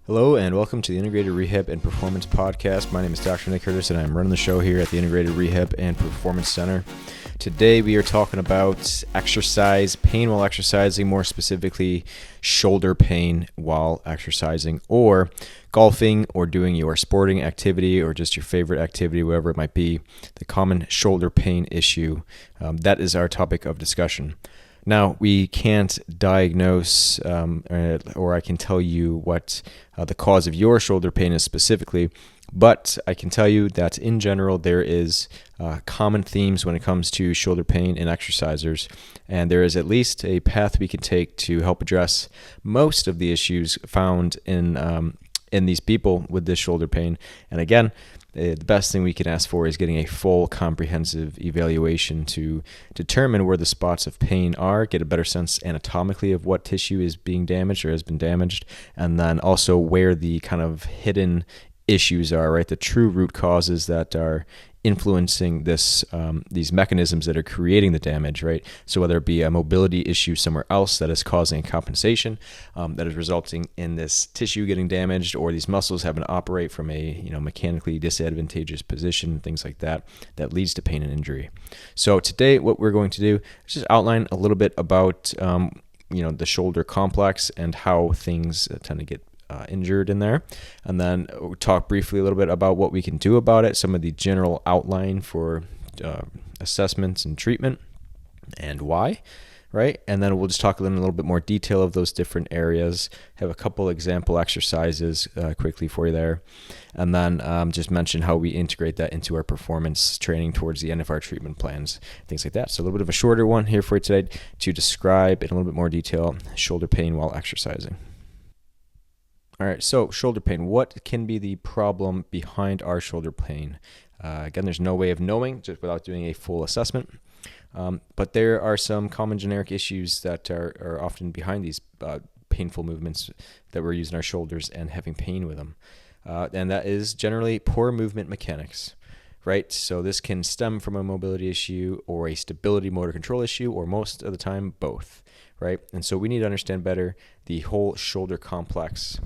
Hello and welcome to the Integrated Rehab and Performance Podcast. My name is Dr. Nick Curtis and I'm running the show here at the Integrated Rehab and Performance Center. Today we are talking about exercise, pain while exercising, more specifically shoulder pain while exercising, or golfing or doing your sporting activity or just your favorite activity, whatever it might be, the common shoulder pain issue. That is our topic of discussion. Now, we can't diagnose or I can tell you what the cause of your shoulder pain is specifically, but I can tell you that in general there is common themes when it comes to shoulder pain in exercisers, and there is at least a path we can take to help address most of the issues found in these people with this shoulder pain. And again, the best thing we can ask for is getting a full comprehensive evaluation to determine where the spots of pain are, get a better sense anatomically of what tissue is being damaged or has been damaged, and then also where the kind of hidden issues are, right? The true root causes that are influencing these mechanisms that are creating the damage, right? So whether it be a mobility issue somewhere else that is causing compensation, that is resulting in this tissue getting damaged, or these muscles having to operate from a mechanically disadvantageous position, things like that, that leads to pain and injury. So today, what we're going to do is just outline a little bit about the shoulder complex and how things tend to get injured in there, and then we'll talk briefly a little bit about what we can do about it, some of the general outline for assessments and treatment, and why, right? And then we'll just talk in a little bit more detail of those different areas, have a couple example exercises quickly for you there, and then just mention how we integrate that into our performance training towards the end of our treatment plans, things like that. So a little bit of a shorter one here for you today to describe in a little bit more detail shoulder pain while exercising. All right, so shoulder pain. What can be the problem behind our shoulder pain? Again, there's no way of knowing just without doing a full assessment. But there are some common generic issues that are often behind these painful movements that we're using our shoulders and having pain with them. And that is generally poor movement mechanics, right? So this can stem from a mobility issue or a stability motor control issue, or most of the time both, right? And so we need to understand better the whole shoulder complex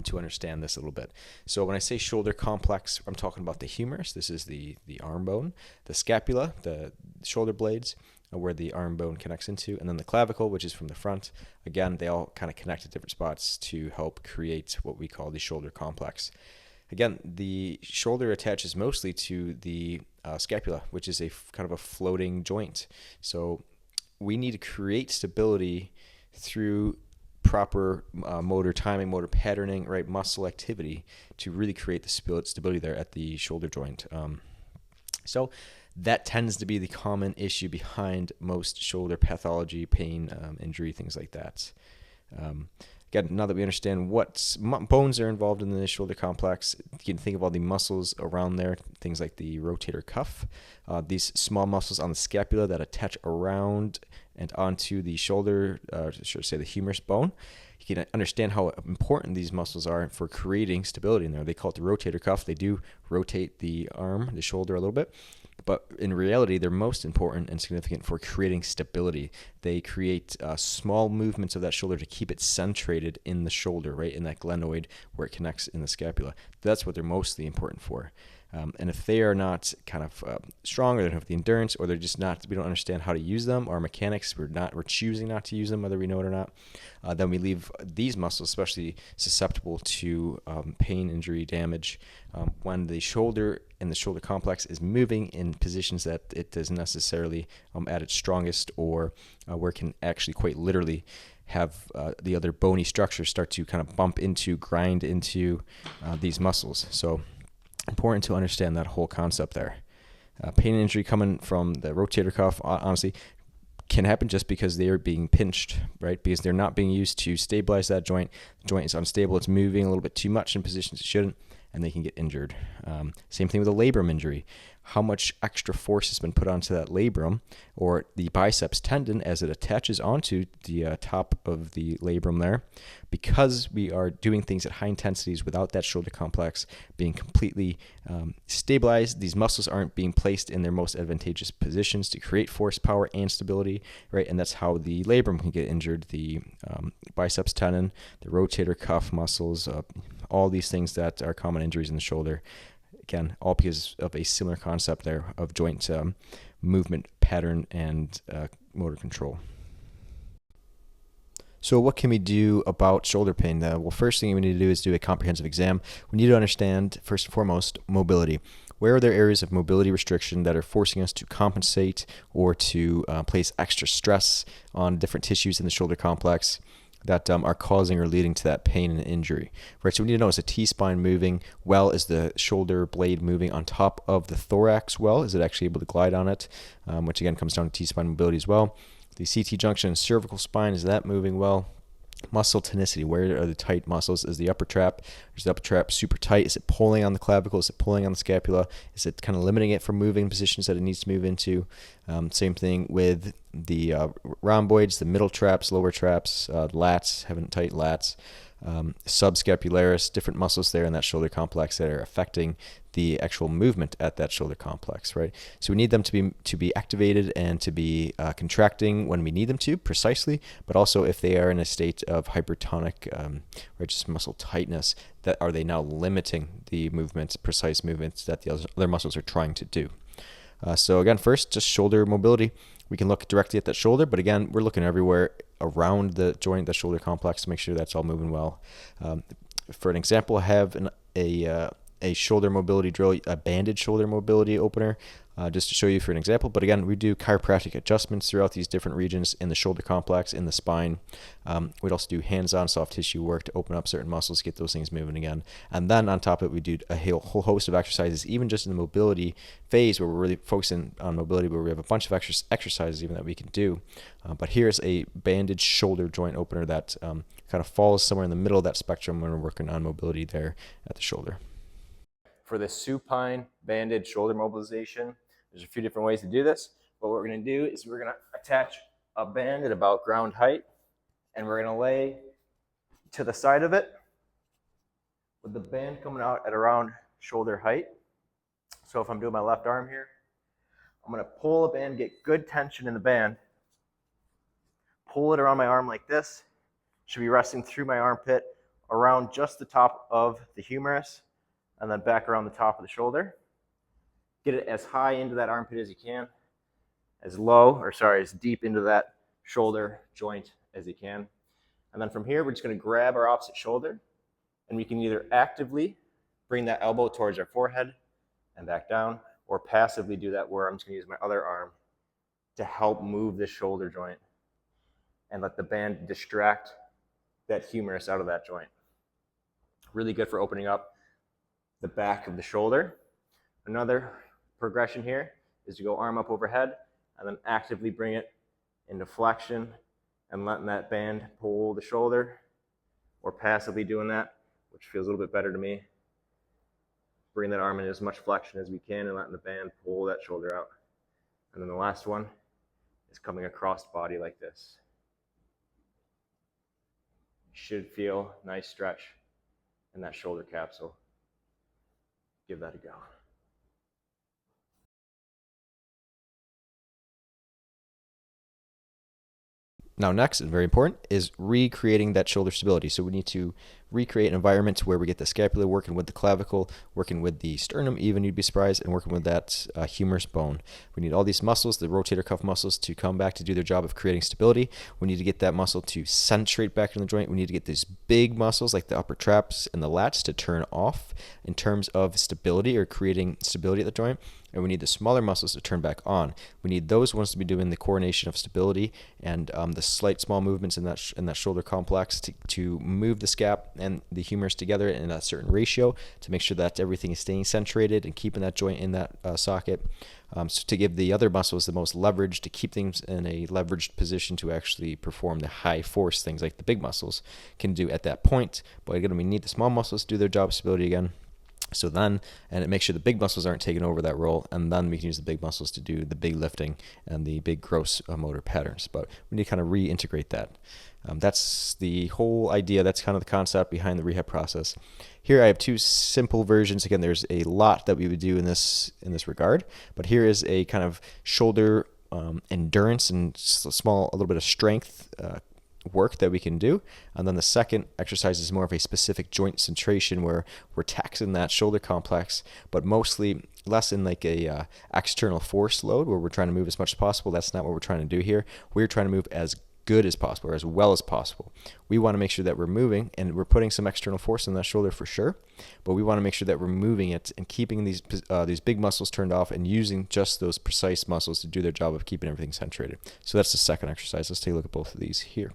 to understand this a little bit. So when I say shoulder complex, I'm talking about the humerus. This is the arm bone, the scapula, the shoulder blades, where the arm bone connects into, and then the clavicle, which is from the front. Again, they all kind of connect at different spots to help create what we call the shoulder complex. Again, the shoulder attaches mostly to the scapula, which is a kind of a floating joint. So we need to create stability through proper motor timing, motor patterning, right, muscle activity to really create the stability there at the shoulder joint. So that tends to be the common issue behind most shoulder pathology, pain, injury, things like that. Again, now that we understand what bones are involved in the shoulder complex, you can think of all the muscles around there, things like the rotator cuff, these small muscles on the scapula that attach around and onto the shoulder, the humerus bone. You can understand how important these muscles are for creating stability in there. They call it the rotator cuff. They do rotate the arm, the shoulder a little bit, but in reality, they're most important and significant for creating stability. They create small movements of that shoulder to keep it centrated in the shoulder, right, in that glenoid where it connects in the scapula. That's what they're mostly important for. And if they are not kind of strong, or they don't have the endurance, or they're just not, we don't understand how to use them, our mechanics, we're choosing not to use them, whether we know it or not, then we leave these muscles especially susceptible to pain, injury, damage when the shoulder and the shoulder complex is moving in positions that it isn't necessarily at its strongest, or where it can actually quite literally have the other bony structures start to kind of grind into these muscles. So important to understand that whole concept there. Pain and injury coming from the rotator cuff, honestly, can happen just because they are being pinched, right? Because they're not being used to stabilize that joint. The joint is unstable. It's moving a little bit too much in positions it shouldn't. and they can get injured. Same thing with a labrum injury. How much extra force has been put onto that labrum or the biceps tendon as it attaches onto the top of the labrum there. Because we are doing things at high intensities without that shoulder complex being completely stabilized, these muscles aren't being placed in their most advantageous positions to create force, power, and stability, right? And that's how the labrum can get injured, the biceps tendon, the rotator cuff muscles, all these things that are common injuries in the shoulder. Again, all because of a similar concept there of joint movement pattern and motor control. So what can we do about shoulder pain? Well, first thing we need to do is do a comprehensive exam. We need to understand, first and foremost, mobility. Where are there areas of mobility restriction that are forcing us to compensate or to place extra stress on different tissues in the shoulder complex that are causing or leading to that pain and injury, right? So we need to know, is the T-spine moving well? Is the shoulder blade moving on top of the thorax well? Is it actually able to glide on it? Which again comes down to T-spine mobility as well. The CT junction and cervical spine, is that moving well? Muscle tonicity, where are the tight muscles? Is the upper trap super tight? Is it pulling on the clavicle? Is it pulling on the scapula? Is it kind of limiting it from moving positions that it needs to move into? Same thing with the rhomboids, the middle traps, lower traps, lats, having tight lats, subscapularis, different muscles there in that shoulder complex that are affecting the actual movement at that shoulder complex, right? So we need them to be activated and to be contracting when we need them to, precisely, but also if they are in a state of hypertonic or just muscle tightness, that are they now limiting the movements, precise movements that the other muscles are trying to do. So again, first, just shoulder mobility. We can look directly at that shoulder, but again, we're looking everywhere around the joint, the shoulder complex, to make sure that's all moving well. For an example, I have a shoulder mobility drill, a banded shoulder mobility opener, just to show you for an example. But again, we do chiropractic adjustments throughout these different regions in the shoulder complex, in the spine. We'd also do hands-on soft tissue work to open up certain muscles, get those things moving again. And then on top of it, we do a whole host of exercises, even just in the mobility phase where we're really focusing on mobility, where we have a bunch of exercises even that we can do. But here's a banded shoulder joint opener that kind of falls somewhere in the middle of that spectrum when we're working on mobility there at the shoulder. For the supine banded shoulder mobilization, there's a few different ways to do this. But what we're going to do is we're going to attach a band at about ground height, and we're going to lay to the side of it with the band coming out at around shoulder height. So if I'm doing my left arm here, I'm going to pull the band, get good tension in the band, pull it around my arm like this. Should be resting through my armpit around just the top of the humerus, and then back around the top of the shoulder. Get it as high into that armpit as you can, as deep into that shoulder joint as you can. And then from here, we're just going to grab our opposite shoulder, and we can either actively bring that elbow towards our forehead and back down, or passively do that where I'm just going to use my other arm to help move the shoulder joint and let the band distract that humerus out of that joint. Really good for opening up the back of the shoulder. Another progression here is to go arm up overhead and then actively bring it into flexion and letting that band pull the shoulder, or passively doing that, which feels a little bit better to me. Bring that arm in as much flexion as we can and letting the band pull that shoulder out. And then the last one is coming across the body like this. You should feel a nice stretch in that shoulder capsule. Give that a go. Now next, and very important, is recreating that shoulder stability. So we need to recreate an environment where we get the scapula working with the clavicle, working with the sternum even, you'd be surprised, and working with that humerus bone. We need all these muscles, the rotator cuff muscles, to come back to do their job of creating stability. We need to get that muscle to centrate back in the joint. We need to get these big muscles like the upper traps and the lats to turn off in terms of stability or creating stability at the joint. And we need the smaller muscles to turn back on. We need those ones to be doing the coordination of stability and the slight small movements in that shoulder complex to move the scap and the humerus together in a certain ratio to make sure that everything is staying centrated and keeping that joint in that socket. So to give the other muscles the most leverage, to keep things in a leveraged position to actually perform the high force things like the big muscles can do at that point. But again, we need the small muscles to do their job of stability again. So then, and it makes sure the big muscles aren't taking over that role, and then we can use the big muscles to do the big lifting and the big gross motor patterns. But we need to kind of reintegrate that. That's the whole idea. That's kind of the concept behind the rehab process. Here I have two simple versions. Again, there's a lot that we would do in this regard, but here is a kind of shoulder endurance and a little bit of strength work that we can do. And then the second exercise is more of a specific joint centration where we're taxing that shoulder complex, but mostly less in like a external force load where we're trying to move as much as possible. That's not what we're trying to do here. We're trying to move as good as possible or as well as possible. We want to make sure that we're moving, and we're putting some external force on that shoulder for sure, but we want to make sure that we're moving it and keeping these big muscles turned off and using just those precise muscles to do their job of keeping everything centrated. So that's the second exercise. Let's take a look at both of these here.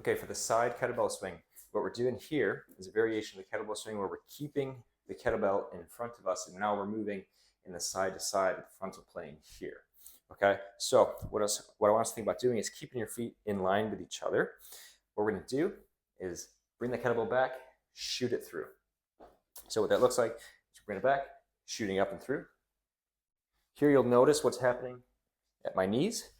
Okay, for the side kettlebell swing, what we're doing here is a variation of the kettlebell swing where we're keeping the kettlebell in front of us, and now we're moving in the side to side of the frontal plane here. Okay, so what I want us to think about doing is keeping your feet in line with each other. What we're going to do is bring the kettlebell back, shoot it through. So what that looks like is bring it back, shooting up and through. Here you'll notice what's happening at my knees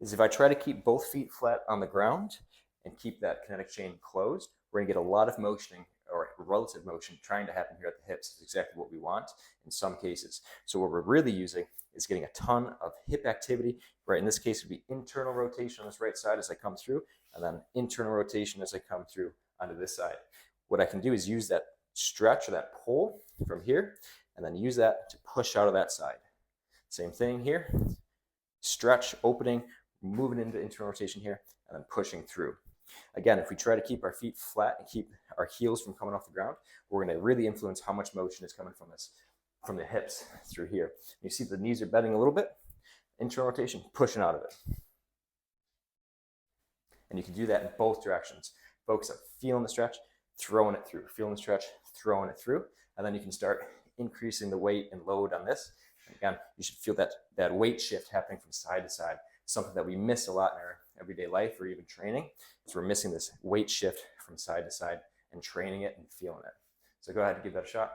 is if I try to keep both feet flat on the ground and keep that kinetic chain closed, we're going to get a lot of motioning or relative motion trying to happen here at the hips. Is exactly what we want in some cases. So what we're really using is getting a ton of hip activity. Right, in this case, it would be internal rotation on this right side as I come through, and then internal rotation as I come through onto this side. What I can do is use that stretch or that pull from here, and then use that to push out of that side. Same thing here. Stretch, opening, moving into internal rotation here, and then pushing through. Again, if we try to keep our feet flat and keep our heels from coming off the ground, we're going to really influence how much motion is coming from the hips through here. You see the knees are bending a little bit, internal rotation, pushing out of it. And you can do that in both directions. Focus on feeling the stretch, throwing it through, feeling the stretch, throwing it through, and then you can start increasing the weight and load on this. And again, you should feel that weight shift happening from side to side, something that we miss a lot in our everyday life or even training. So we're missing this weight shift from side to side and training it and feeling it. So go ahead and give that a shot.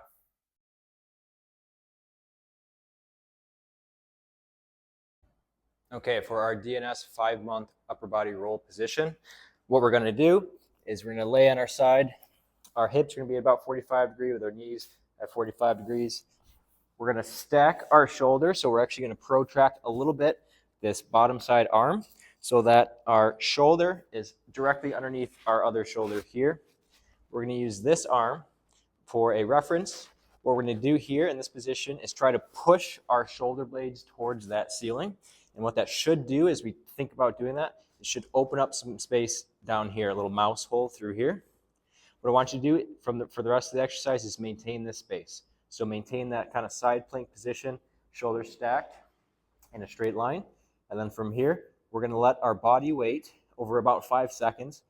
Okay, for our DNS 5-month upper body roll position, what we're going to do is we're going to lay on our side. Our hips are going to be about 45 degrees with our knees at 45 degrees. We're going to stack our shoulders, so we're actually going to protract a little bit this bottom side arm so that our shoulder is directly underneath our other shoulder here. We're going to use this arm for a reference. What we're going to do here in this position is try to push our shoulder blades towards that ceiling. And what that should do as we think about doing that, it should open up some space down here, a little mouse hole through here. What I want you to do for the rest of the exercise is maintain this space. So maintain that kind of side plank position, shoulders stacked in a straight line. And then from here, we're going to let our body weight over about 5 seconds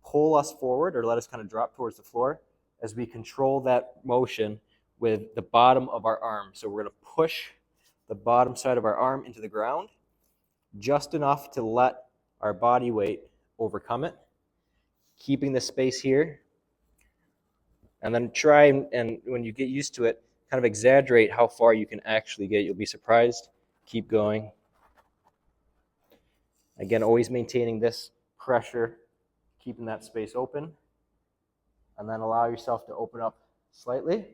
pull us forward or let us kind of drop towards the floor as we control that motion with the bottom of our arm. So we're going to push the bottom side of our arm into the ground just enough to let our body weight overcome it, keeping the space here. And then try and when you get used to it, kind of exaggerate how far you can actually get. You'll be surprised. Keep going. Again, always maintaining this pressure, keeping that space open. And then allow yourself to open up slightly.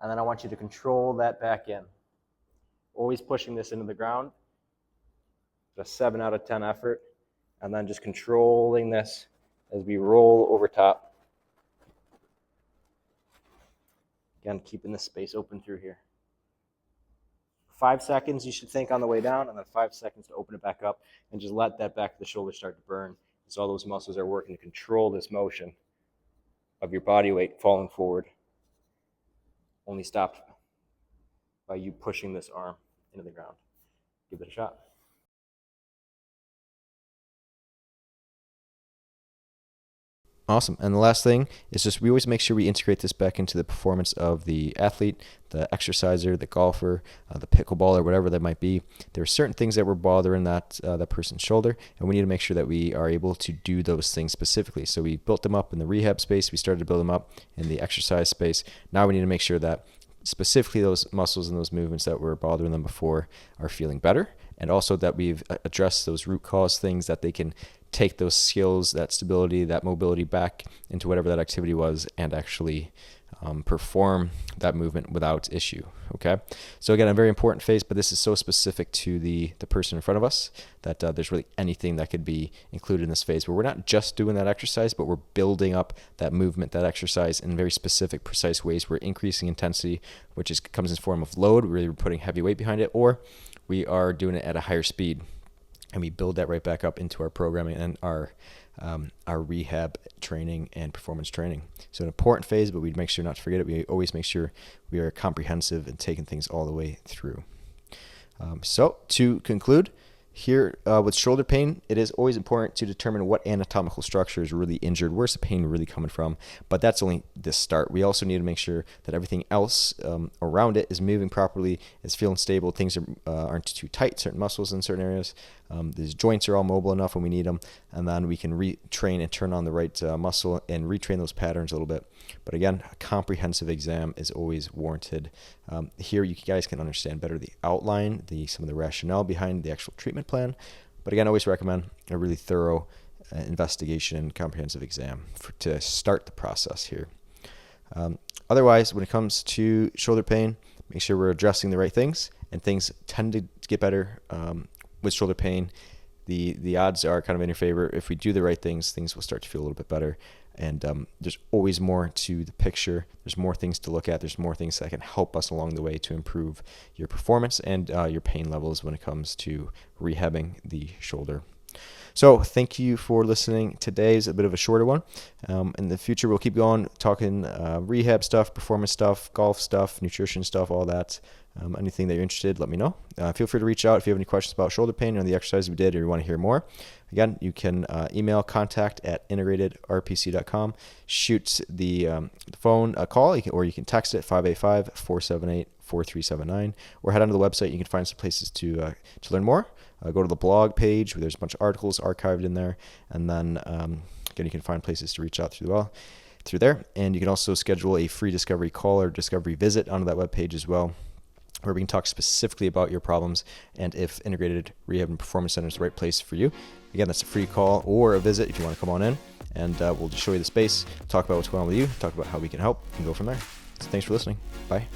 And then I want you to control that back in. Always pushing this into the ground. A 7 out of 10 effort. And then just controlling this as we roll over top. Again, keeping this space open through here. 5 seconds you should think on the way down, and then 5 seconds to open it back up, and just let that back of the shoulder start to burn. So all those muscles are working to control this motion of your body weight falling forward. Only stopped by you pushing this arm into the ground. Give it a shot. Awesome. And the last thing is just we always make sure we integrate this back into the performance of the athlete, the exerciser, the golfer, the pickleballer, whatever that might be. There are certain things that were bothering that person's shoulder, and we need to make sure that we are able to do those things specifically. So we built them up in the rehab space. We started to build them up in the exercise space. Now we need to make sure that specifically those muscles and those movements that were bothering them before are feeling better, and also that we've addressed those root cause things, that they can take those skills, that stability, that mobility back into whatever that activity was and actually perform that movement without issue. Okay, so again, a very important phase, but this is so specific to the person in front of us that there's really anything that could be included in this phase, where we're not just doing that exercise, but we're building up that movement, that exercise in very specific, precise ways. We're increasing intensity, which comes in the form of load, we're putting heavy weight behind it, or we are doing it at a higher speed. And we build that right back up into our programming and our rehab training and performance training. So an important phase, but we make sure not to forget it. We always make sure we are comprehensive and taking things all the way through. So to conclude, here with shoulder pain, it is always important to determine what anatomical structure is really injured. Where's the pain really coming from? But that's only the start. We also need to make sure that everything else around it is moving properly, is feeling stable, things aren't too tight, certain muscles in certain areas. These joints are all mobile enough when we need them, and then we can retrain and turn on the right muscle and retrain those patterns a little bit. But again, a comprehensive exam is always warranted. Here you guys can understand better the outline, some of the rationale behind the actual treatment plan. But again, I always recommend a really thorough investigation, comprehensive exam to start the process here. Otherwise, when it comes to shoulder pain, make sure we're addressing the right things, and things tend to get better with shoulder pain. The odds are kind of in your favor. If we do the right things, things will start to feel a little bit better. And there's always more to the picture. There's more things to look at. There's more things that can help us along the way to improve your performance and your pain levels when it comes to rehabbing the shoulder. So thank you for listening. Today's a bit of a shorter one. In the future, we'll keep going, talking rehab stuff, performance stuff, golf stuff, nutrition stuff, all that. Anything that you're interested, let me know. Feel free to reach out if you have any questions about shoulder pain or the exercise we did, or you want to hear more. Again, you can email contact@integratedrpc.com. Shoot the phone a call, or you can text it 585-478-4379, or head onto the website. You can find some places to learn more. Go to the blog page where there's a bunch of articles archived in there, and then again, you can find places to reach out through there. And you can also schedule a free discovery call or discovery visit onto that webpage as well, where we can talk specifically about your problems and if Integrated Rehab and Performance Center is the right place for you. Again, that's a free call or a visit if you want to come on in, and we'll just show you the space, talk about what's going on with you, talk about how we can help, and go from there. So thanks for listening. Bye.